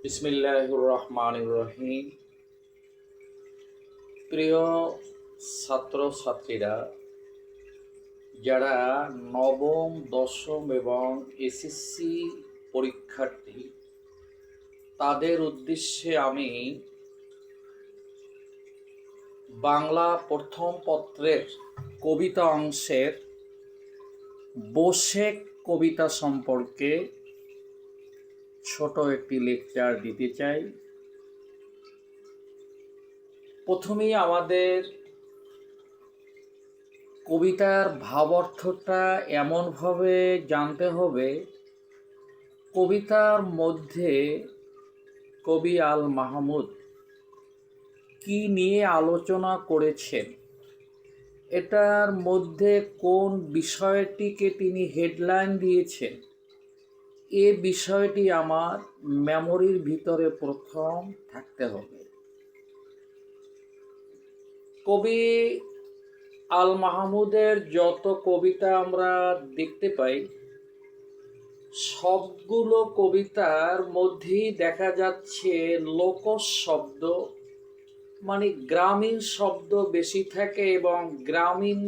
বিসমিল্লাহির রহমানির রহিম। প্রিয় ছাত্রছাত্রীরা, যারা নবম, দশম এবং এসএসসি পরীক্ষার্থী, তাদের উদ্দেশ্যে আমি বাংলা প্রথম পত্রের কবিতা অংশের বোশেখ কবিতা সম্পর্কে ছোট একটি লেকচার দিতে চাই। প্রথমেই আমাদের কবিতার ভাবার্থটা এমনভাবে জানতে হবে, কবিতার মধ্যে কবি আল মাহমুদ কি নিয়ে আলোচনা করেছেন, এটার মধ্যে কোন বিষয়টিকে তিনি হেডলাইন দিয়েছেন, এ বিষয়টি আমার মেমোরির ভিতরে প্রথম থাকতে হবে। কবি আল মাহমুদের যত কবিতা আমরা দেখতে পাই, সবগুলো কবিতার মধ্যেই দেখা যাচ্ছে লোকশব্দ, মানে গ্রামীণ শব্দ বেশি থাকে এবং গ্রামীণ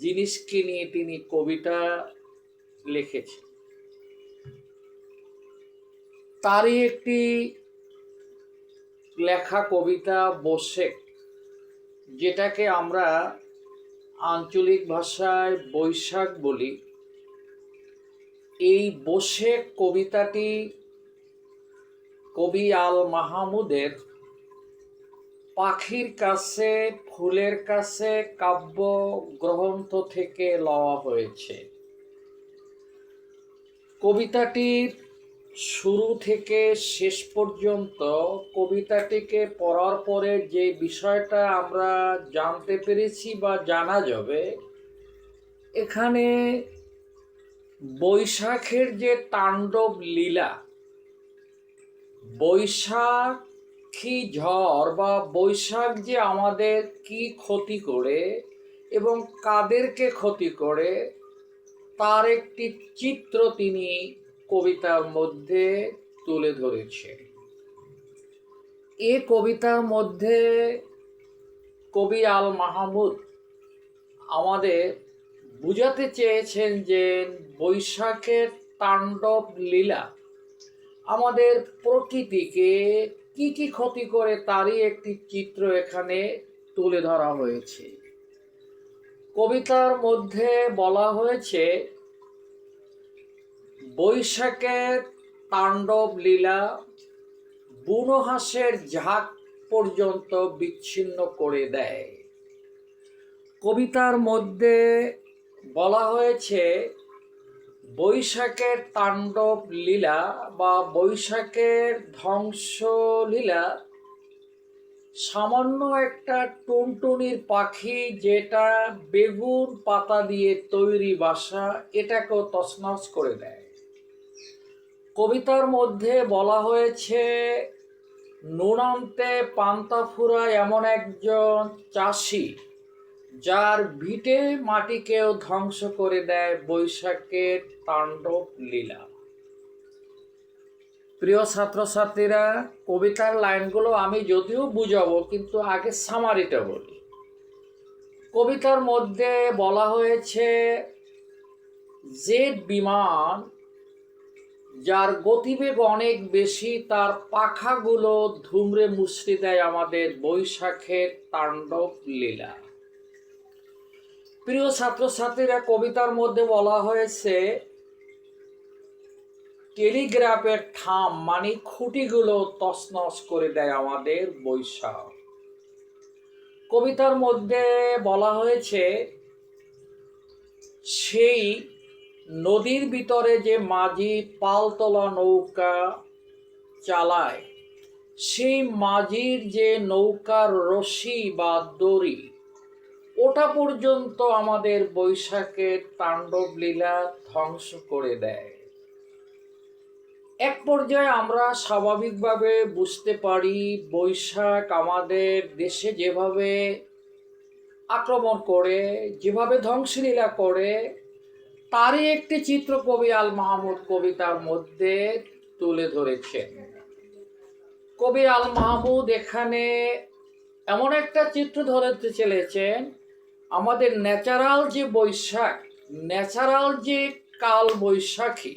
জিনিসকে নিয়ে তিনি কবিতা লিখেছেন। তারই একটি লেখা কবিতা বোশেখ, যেটাকে আমরা আঞ্চলিক ভাষায় বৈশাখ বলি। এই বোশেখ কবিতাটি কবি আল মাহমুদের পাখির কাছে ফুলের কাছে কাব্য গ্রন্থ থেকে লওয়া হয়েছে। কবিতাটির শুরু থেকে শেষ পর্যন্ত কবিতাটিকে পড়ার পরে যে বিষয়টা আমরা জানতে পেরেছি বা জানা যাবে, এখানে বৈশাখের যে তাণ্ডব লীলা, বৈশাখী ঝড় বা বৈশাখ যে আমাদের কি ক্ষতি করে এবং কাদেরকে ক্ষতি করে, তার একটি চিত্র তিনি কবিতার মধ্যে তুলে ধরেছেন। এ কবিতার মধ্যে কবি আল মাহমুদ আমাদের বুঝাতে চেয়েছেন যে বৈশাখের তাণ্ডব লীলা আমাদের প্রকৃতিকে কি কি ক্ষতি করে, তারই একটি চিত্র এখানে তুলে ধরা হয়েছে। কবিতার মধ্যে বলা হয়েছে, বৈশাখের তাণ্ডব লীলা বুনো হাঁসের ঝাঁক পর্যন্ত বিচ্ছিন্ন করে দেয়। কবিতার মধ্যে বলা হয়েছে, বৈশাখের তাণ্ডব লীলা বা বৈশাখের ধ্বংসলীলা সামান্য একটা টুনটুনির পাখি, যেটা বেগুন পাতা দিয়ে তৈরি বাসা, এটাকেও তছনছ করে দেয়। কবিতার মধ্যে বলা হয়েছে, নুন আনতে পান্তা ফুরায় এমন একজন চাষি, যার ভিটে মাটিকেও ধ্বংস করে দেয় বৈশাখের তাণ্ডব লীলা। প্রিয় ছাত্রছাত্রীরা, কবিতার লাইনগুলো আমি যদিও বুঝাবো, কিন্তু আগে সামারিটা বলি। কবিতার মধ্যে বলা হয়েছে, জেট বিমান যার গতিবেগ অনেক বেশি, তার পাখাগুলো ধুমড়ে মুচড়ে দেয় আমাদের বৈশাখের তাণ্ডব লীলা। প্রিয় ছাত্রছাত্রীরা, কবিতার মধ্যে বলা হয়েছে, টেলিগ্রাফের থাম মানে খুঁটিগুলো তছনছ করে দেয় আমাদের বৈশাখ। কবিতার মধ্যে বলা হয়েছে, সেই নদীর ভিতরে যে মাঝি পালতোলা নৌকা চালায়, সেই মাঝির যে নৌকার রশি বা দড়ি, ওটা পর্যন্ত আমাদের বৈশাখের তাণ্ডব লীলা ধ্বংস করে দেয়। এক পর্যায়ে আমরা স্বাভাবিকভাবে বুঝতে পারি, বৈশাখ আমাদের দেশে যেভাবে আক্রমণ করে, যেভাবে ধ্বংসলীলা করে, তারই একটি চিত্র কবি আল মাহমুদ কবিতার মধ্যে তুলে ধরেছেন। কবি আল মাহমুদ এখানে এমন একটা চিত্র ধরতে চলেছেন, আমাদের ন্যাচারাল যে বৈশাখ, ন্যাচারাল যে কাল বৈশাখী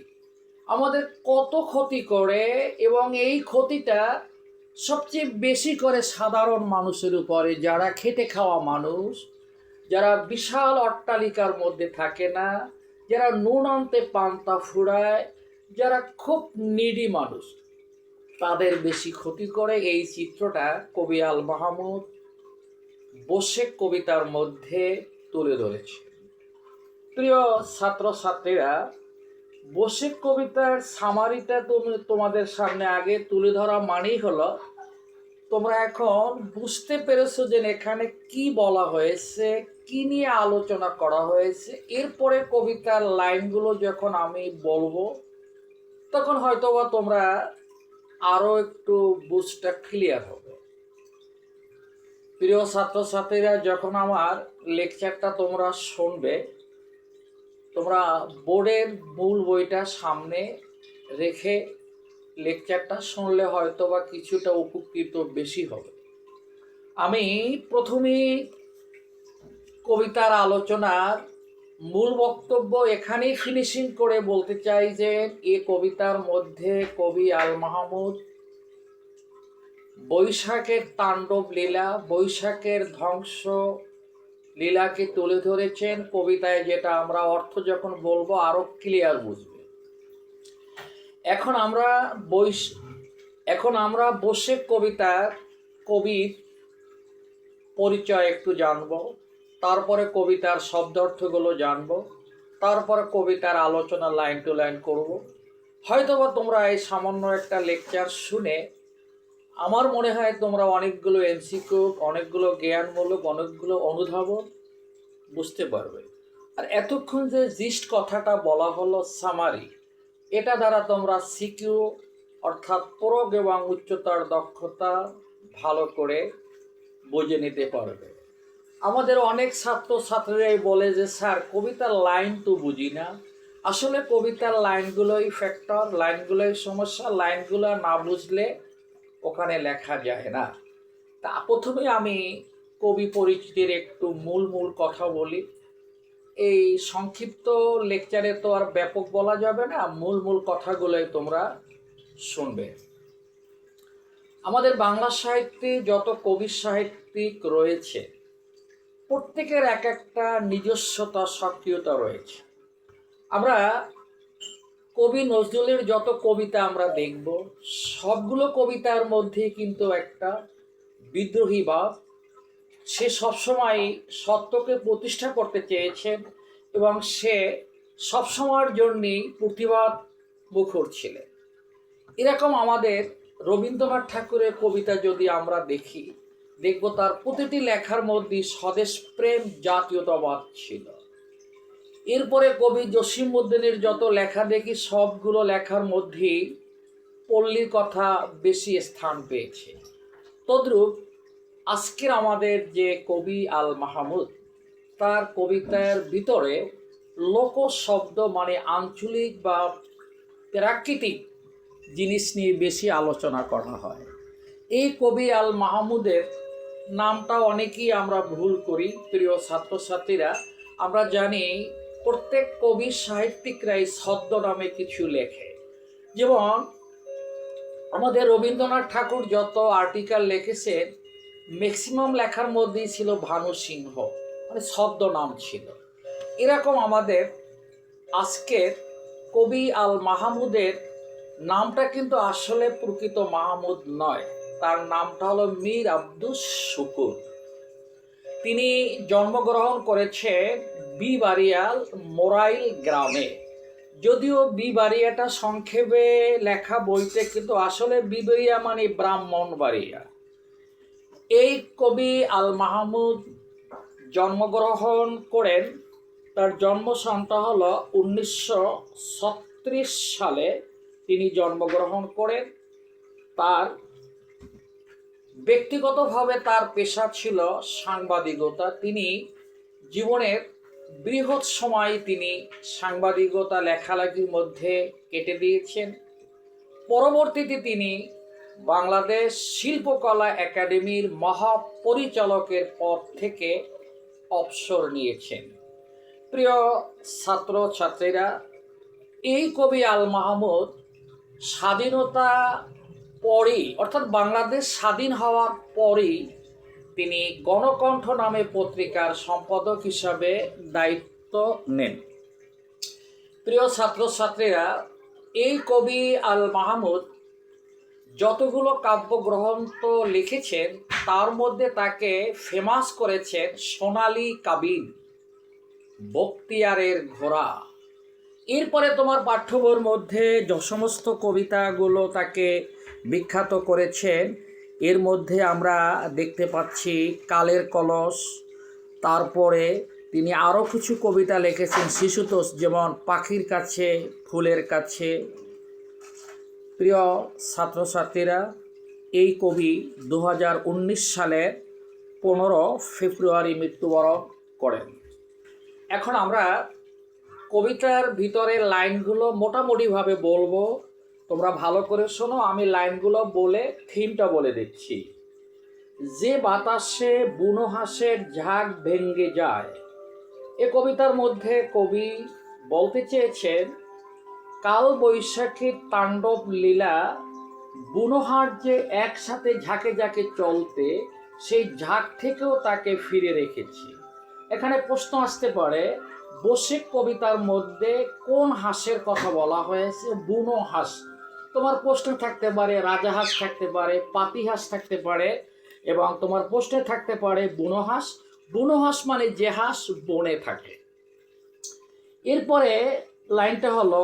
আমাদের কত ক্ষতি করে, এবং এই ক্ষতিটা সবচেয়ে বেশি করে সাধারণ মানুষের উপরে, যারা খেটে খাওয়া মানুষ, যারা বিশাল অট্টালিকার মধ্যে থাকে না, যারা নুন আনতে পান্তা ফুরায়, যারা খুব নিডি মানুষ, তাদের বেশি ক্ষতি করে। এই চিত্রটা কবি আল মাহমুদ বসে কবিতার মধ্যে তুলে ধরেছে। প্রিয় ছাত্রছাত্রীরা, বসে কবিতার সামারিটা তোমাদের সামনে আগে তুলে ধরা মানেই হলো তোমরা এখন বুঝতে পেরেছো যে এখানে কি বলা হয়েছে, কি নিয়ে আলোচনা করা হয়েছে। এরপরে কবিতার লাইনগুলো যখন আমি বলবো তখন হয়তোবা তোমরা আরো একটু বুঝটা ক্লিয়ার হবে। প্রিয় ছাত্রছাত্রীরা, যখন আমার লেকচারটা তোমরা শুনবে, তোমরা বোর্ডের মূল বইটা সামনে রেখে লেকচারটা শুনলে হয়তোবা কিছুটা উপকৃত বেশি হবে। আমি প্রথমেই কবিতার আলোচনার মূল বক্তব্য এখানেই ফিনিশিং করে বলতে চাই যে এ কবিতার মধ্যে কবি আল মাহমুদ বৈশাখের তাণ্ডব লীলা, বৈশাখের ধ্বংস লীলাকে তুলে ধরেছেন কবিতায়, যেটা আমরা অর্থ যখন বলবো আরো ক্লিয়ার বুঝবে। এখন আমরা বসে কবিতার কবির পরিচয় একটু জানবো, তারপরে কবিতার শব্দার্থগুলো জানবো, তারপরে কবিতার আলোচনা লাইন টু লাইন করব। হয়তোবা তোমরা এই সামান্য একটা লেকচার শুনে আমার মনে হয় তোমরা অনেকগুলো এমসিকিউ, অনেকগুলো জ্ঞানমূলক, অনেকগুলো অনুধাবন বুঝতে পারবে। আর এতক্ষণ যে জিস্ট কথাটা বলা হলো সামারি, এটা দ্বারা তোমরা সিকিউ অর্থাৎ প্রয়োগ এবং উচ্চতার দক্ষতা ভালো করে বুঝে নিতে পারবে। আমাদের অনেক ছাত্রছাত্রীরাই বলে যে স্যার কবিতার লাইন তো বুঝি না। আসলে কবিতার লাইনগুলোই ফ্যাক্টর, লাইনগুলোই সমস্যা, লাইনগুলো না বুঝলে ওখানে লেখা যায় না। তা প্রথমে আমি কবি পরিচিতির একটু মূল কথা বলি। এই সংক্ষিপ্ত লেকচারে তো আর ব্যাপক বলা যাবে না, মূল কথাগুলোই তোমরা শুনবে। আমাদের বাংলা সাহিত্যে যত কবি সাহিত্যিক রয়েছে প্রত্যেকের এক একটা নিজস্বতা, সক্রিয়তা রয়েছে। আমরা কবি নজরুলের যত কবিতা আমরা দেখব, সবগুলো কবিতার মধ্যে কিন্তু একটা বিদ্রোহী ভাব। সে সবসময় সত্যকে প্রতিষ্ঠা করতে চেয়েছেন এবং সে সবসময়ের জন্যই প্রতিবাদ মুখর ছিলেন। এরকম আমাদের রবীন্দ্রনাথ ঠাকুরের কবিতা যদি আমরা দেখব তার প্রতিটি লেখার মধ্যে স্বদেশ প্রেম, জাতীয়তাবাদ ছিল। এরপরে কবি জসীমউদ্দীনের যত লেখা দেখি সবগুলো লেখার মধ্যেই পল্লীর কথা বেশি স্থান পেয়েছে। তদ্রূপ আজকের আমাদের যে কবি আল মাহমুদ, তার কবিতার ভিতরে লোক শব্দ মানে আঞ্চলিক বা প্রাকৃতিক জিনিস নিয়ে বেশি আলোচনা করা হয়। এই কবি আল মাহমুদের নামটা অনেকেই আমরা ভুল করি। প্রিয় ছাত্রছাত্রীরা, আমরা জানি প্রত্যেক কবি সাহিত্যিকরাই ছদ্ম নামে কিছু লেখে। যেমন আমাদের রবীন্দ্রনাথ ঠাকুর যত আর্টিকেল লিখেছেন ম্যাক্সিমাম লেখার মধ্যেই ছিল ভানু সিংহ, মানে ছদ্ম নাম ছিল। এরকম আমাদের আজকের কবি আল মাহমুদের নামটা কিন্তু আসলে প্রকৃত মাহমুদ নয়, তার নামটা হলো মীর আব্দুস শুকুর। তিনি জন্মগ্রহণ করেছেন বিবাড়িয়াল মোরাইল গ্রামে। যদিও বিবাড়িয়াটা সংক্ষেপে লেখা বইতে, কিন্তু আসলে বিবাড়িয়া মানে ব্রাহ্মণবাড়িয়া। এই কবি আল মাহমুদ জন্মগ্রহণ করেন, তার জন্ম সনটা হলো 1936 সালে তিনি জন্মগ্রহণ করেন। তার ব্যক্তিগতভাবে তার পেশা ছিল সাংবাদিকতা। তিনি জীবনের বৃহৎ সময় তিনি সাংবাদিকতা লেখালেখির মধ্যে কেটে দিয়েছেন। পরবর্তীতে তিনি বাংলাদেশ শিল্পকলা একাডেমির মহাপরিচালকের পদ থেকে অবসর নিয়েছেন। প্রিয় ছাত্রছাত্রীরা, এই কবি আল মাহমুদ স্বাধীনতা পরই অর্থাৎ বাংলাদেশ স্বাধীন হওয়ার পরই তিনি গণকণ্ঠ নামে পত্রিকার সম্পাদক হিসাবে দায়িত্ব নেন। প্রিয় ছাত্রছাত্রীরা, এই কবি আল মাহমুদ যতগুলো কাব্যগ্রন্থ লিখেছেন তার মধ্যে তাকে ফেমাস করেছেন সোনালী কাবিন, বখতিয়ারের ঘোড়া। এরপরে তোমার পাঠ্য বইয়ের মধ্যে যে সমস্ত কবিতাগুলো তাকে বিখ্যাত করেছেন এর মধ্যে আমরা দেখতে পাচ্ছি কালের কলস, তারপরে তিনি আরও কিছু কবিতা লিখেছেন শিশুতোষ, যেমন পাখির কাছে, ফুলের কাছে। প্রিয় ছাত্রছাত্রীরা, এই কবি 2019 সালের 15 ফেব্রুয়ারি মৃত্যুবরণ করেন। এখন আমরা কবিতার ভিতরের লাইনগুলো মোটামুটিভাবে বলবো, তোমরা ভালো করে শোনো। আমি লাইনগুলো বলে থিমটা বলে দিচ্ছি। যে বাতাসে বুনো হাঁসের ঝাঁক ভেঙ্গে যায়, এ কবিতার মধ্যে কবি বলতে চেয়েছেন কাল বৈশাখীর তাণ্ডব লীলা, বুনো হাঁস যে একসাথে ঝাঁকে ঝাঁকে চলতে, সেই ঝাঁক থেকেও তাকে ফিরে রেখেছি। এখানে প্রশ্ন আসতে পারে, বসে কবিতার মধ্যে কোন হাঁসের কথা বলা হয়েছে? বুনো হাঁস। তোমার প্রশ্ন থাকতে পারে রাজা হাঁস থাকতে পারে, পাতি হাঁস থাকতে পারে, এবং তোমার প্রশ্নে থাকতে পারে বুনো হাঁস। বুনো হাঁস মানে যে হাঁস বনে থাকে। এরপরে লাইনটা হলো,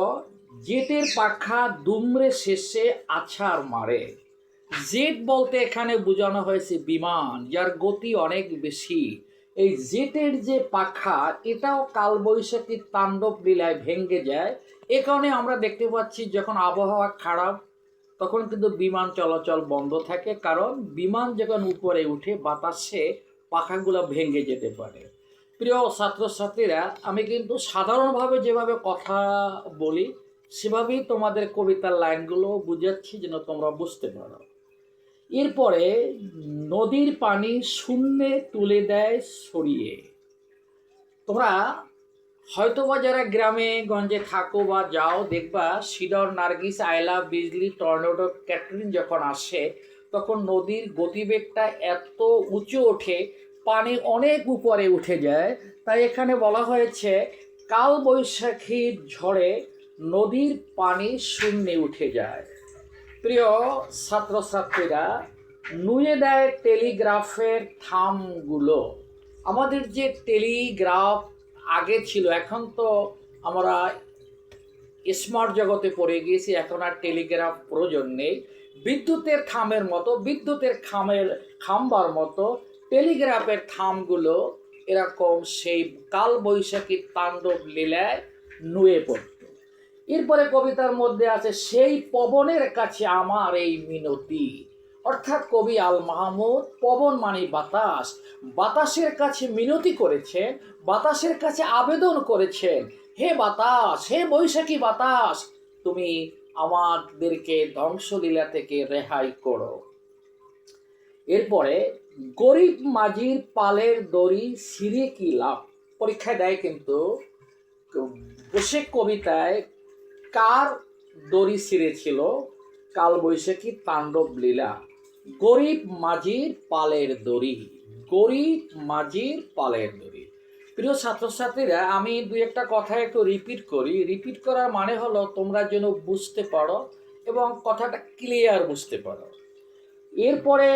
জেটের পাখা দুমড়ে শেষে আছাড় মারে। জেট বলতে এখানে বোঝানো হয়েছে বিমান, যার গতি অনেক বেশি। এই জেটের যে পাখা, এটাও কালবৈশাখীর তাণ্ডব লীলায় ভেঙে যায়। এ কারণে আমরা দেখতে পাচ্ছি যখন আবহাওয়া খারাপ তখন কিন্তু বিমান চলাচল বন্ধ থাকে, কারণ বিমান যখন উপরে উঠে বাতাসে পাখাগুলো ভেঙে যেতে পারে। প্রিয় ছাত্রছাত্রীরা, আমি কিন্তু সাধারণভাবে যেভাবে কথা বলি সেভাবেই তোমাদের কবিতার লাইনগুলো বুঝাচ্ছি যেন তোমরা বুঝতে পারো। এরপরে নদীর পানি শূন্যে তুলে দেয় সরিয়ে। তোমরা হয়তোবা যারা গ্রামে গঞ্জে থাকো বা যাও, দেখবা সিডর, নার্গিস, আয়লা, বিজলি, টর্নেডো, ক্যাটরিন যখন আসে তখন নদীর গতিবেগটা এত উঁচু ওঠে, পানি অনেক উপরে উঠে যায়। তাই এখানে বলা হয়েছে কাল বৈশাখীর ঝড়ে নদীর পানি শূন্যে উঠে যায়। প্রিয় ছাত্রছাত্রীরা, নুয়ে দেয় টেলিগ্রাফের থামগুলো। আমাদের যে টেলিগ্রাফ আগে ছিল, এখন তো আমরা স্মার্ট জগতে পড়ে গিয়েছি, এখন আর টেলিগ্রাফ প্রয়োজন নেই। বিদ্যুতের থামের মতো, বিদ্যুতের খাম্বার মতো টেলিগ্রাফের থামগুলো এরকম সেই কালবৈশাখী তাণ্ডব লীলায় নুয়ে পড়ত। এরপরে কবিতার মধ্যে আছে সেই পবনের কাছে আমার এই মিনতি। অর্থাৎ কবি আল মাহমুদ পবন মানে বাতাস, বাতাসের কাছে মিনতি করেছেন, বাতাসের কাছে আবেদন করেছেন, হে বাতাস, হে বৈশাখী বাতাস, তুমি আমাদেরকে ধ্বংসলীলা থেকে রেহাই করো। এরপরে গরিব মাঝির পালের দড়ি ছিঁড়ে কি লাভ। পরীক্ষায় দেয় কিন্তু, বসে কবিতায় কার দড়ি ছিঁড়েছিল? কালবৈশাখী তাণ্ডব লীলা। গরিব মাঝির পালের দড়ি, গরিব মাঝির পালের দড়ি। প্রিয় ছাত্রছাত্রীরা, আমি দুই একটা কথা একটু রিপিট করি। রিপিট করার মানে হলো তোমরা যেন বুঝতে পারো এবং কথাটা ক্লিয়ার বুঝতে পারো। এরপরে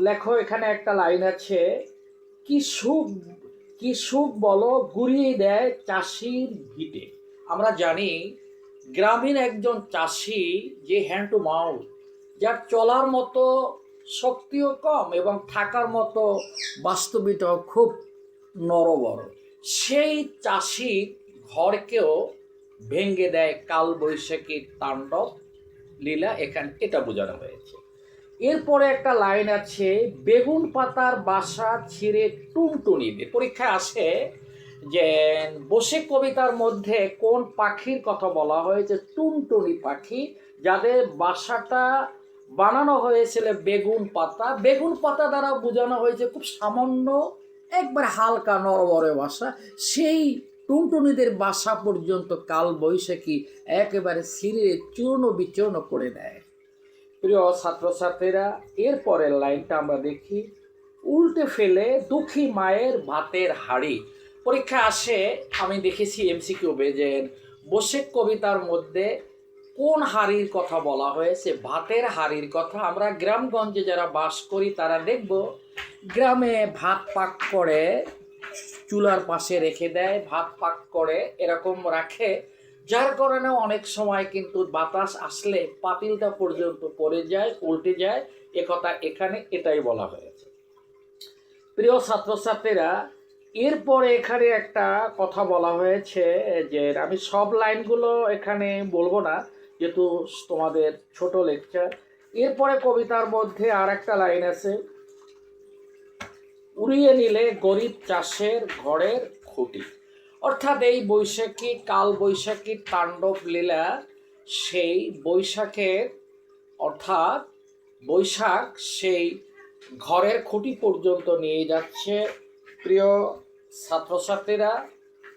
লেখো, এখানে একটা লাইন আছে, কি সুখ বলো গুড়িয়ে দেয় চাষির ভিটে। আমরা জানি গ্রামীণ একজন চাষি যে হ্যান্ড টু মাউথ, যার চলার মতো শক্তিও কম এবং থাকার মতো বাস্তবিকতাও খুব নরবর, সেই চাষির ঘরকেও ভেঙে দেয় কালবৈশাখীর তাণ্ডব লীলা। এখানে এটা বোঝানো হয়েছে। এরপরে একটা লাইন আছে, বেগুন পাতার বাসা ছিঁড়ে টুনটুনিতে। পরীক্ষায় আসে যে বসে কবিতার মধ্যে কোন পাখির কথা বলা হয়েছে? টুনটুনি পাখি, যাদের বাসাটা বানানো হয়েছিল বেগুন পাতা। বেগুন পাতা দ্বারা বোঝানো হয়েছে খুব সামান্য, একবার হালকা নরবরে বাসা, সেই টুনটুনিদের বাসা পর্যন্ত কাল বৈশাখী একেবারে ছিঁড়ে চূর্ণ বিচূর্ণ করে দেয়। প্রিয় ছাত্রছাত্রীরা, এরপরের লাইনটা আমরা দেখি, উল্টে ফেলে দুঃখী মায়ের ভাতের হাঁড়ি। পরীক্ষা আসে, আমি দেখেছি এমসিকিউবে যে বসে কবিতার মধ্যে কোন হাড়ির কথা বলা হয়েছে? ভাতের হাড়ির কথা। আমরা গ্রামগঞ্জে যারা বাস করি তারা দেখব গ্রামে ভাত পাক করে চুলার পাশে রেখে দেয়, ভাত পাক করে এরকম রাখে, যার কারণে অনেক সময় কিন্তু বাতাস আসলে পাতিলটা পর্যন্ত পড়ে যায়, উল্টে যায়। একথা এখানে এটাই বলা হয়েছে। প্রিয় ছাত্রছাত্রীরা, এরপরে এখানে একটা কথা বলা হয়েছে যে আমি সব লাইনগুলো এখানে বলবো না, যেহেতু তোমাদের ছোট লেকচার। এরপরে কবিতার মধ্যে আর একটা লাইন আছে, উড়িয়ে নিলে গরিব চাষের ঘরের খুঁটি। অর্থাৎ এই বৈশাখী, কাল বৈশাখীর তাণ্ডব লীলা, সেই বৈশাখের, অর্থাৎ বৈশাখ সেই ঘরের খুঁটি পর্যন্ত নিয়ে যাচ্ছে। প্রিয় ছাত্রছাত্রীরা,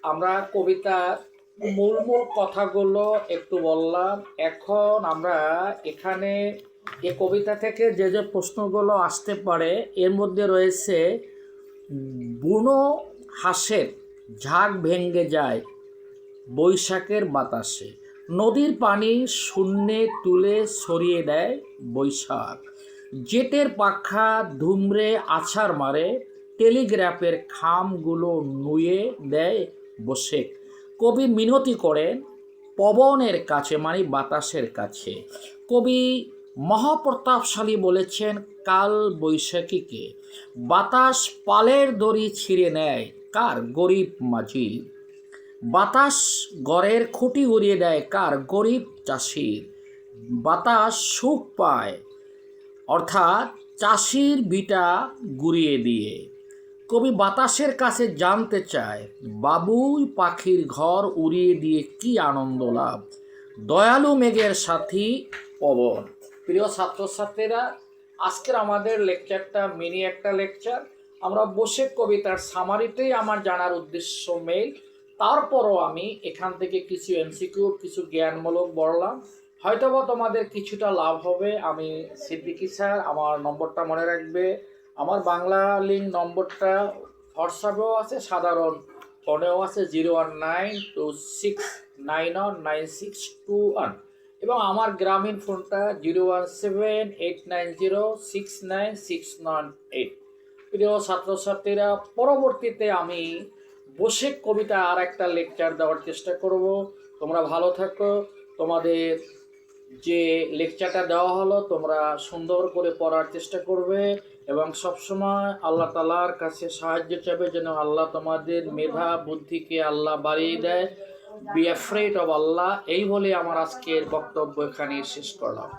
আমরা কবিতার মূল মূল কথাগুলো একটু বললাম। এখন আমরা এখানে এই কবিতা থেকে যে যে প্রশ্নগুলো আসতে পারে, এর মধ্যে রয়েছে বুনো হাঁসের ঝাঁক ভেঙে যায় বৈশাখের বাতাসে, নদীর পানি শূন্যে তুলে ছড়িয়ে দেয় বৈশাখ, জেটের পাখা ধুমরে আছাড় মারে, টেলিগ্রাফের খামগুলো নুয়ে দেয় বসে। কবি মিনতি করেন পবনের কাছে, মানে বাতাসের কাছে। কবি মহাপ্রতাপশালী বলেছেন কাল বৈশাখীকে, বাতাস পালের দড়ি ছিঁড়ে নেয় কার? গরিব মাঝির। বাতাস ঘরের খুঁটি উড়িয়ে দেয় কার? গরিব চাষির। বাতাস সুখ পায়, অর্থাৎ চাষির ভিটা গুড়িয়ে দিয়ে। কবি বাতাসের কাছে জানতে চায় বাবুই পাখির ঘর উড়িয়ে দিয়ে কি আনন্দ লাভ, দয়ালু মেঘের সাথী পবন। প্রিয় ছাত্রছাত্রীরা, আজকের আমাদের লেকচারটা মিনি একটা লেকচার। আমরা বসে কবিতার সামারিতেই আমার জানার উদ্দেশ্য মেইল। তারপরও আমি এখান থেকে কিছু এমসিকিউ, কিছু জ্ঞানমূলক বললাম, হয়তোবা তোমাদের কিছুটা লাভ হবে। আমি সিদ্দিকী স্যার, আমার নম্বরটা মনে রাখবে। আমার বাংলা লিঙ্ক নম্বরটা হোয়াটসঅ্যাপেও আছে, সাধারণ ফোনেও আছে, 01926919621, এবং আমার গ্রামীণ ফোনটা 01789069698। প্রিয় ছাত্রছাত্রীরা, পরবর্তীতে আমি বসে কবিতা আর একটা লেকচার দেওয়ার চেষ্টা করব। তোমরা ভালো থাকো। তোমাদের যে লেকচারটা দেওয়া হলো তোমরা সুন্দর করে পড়ার চেষ্টা করবে এবং সবসময় আল্লাহ তাআলার কাছে সাহায্য চাইবে যেন আল্লাহ তোমাদের মেধা বুদ্ধিকে আল্লাহ বাড়িয়ে দেয়। বি অ্যাফ্রেড অফ আল্লাহ। এই বলে আমার আজকের বক্তব্য এখানে শেষ করলাম।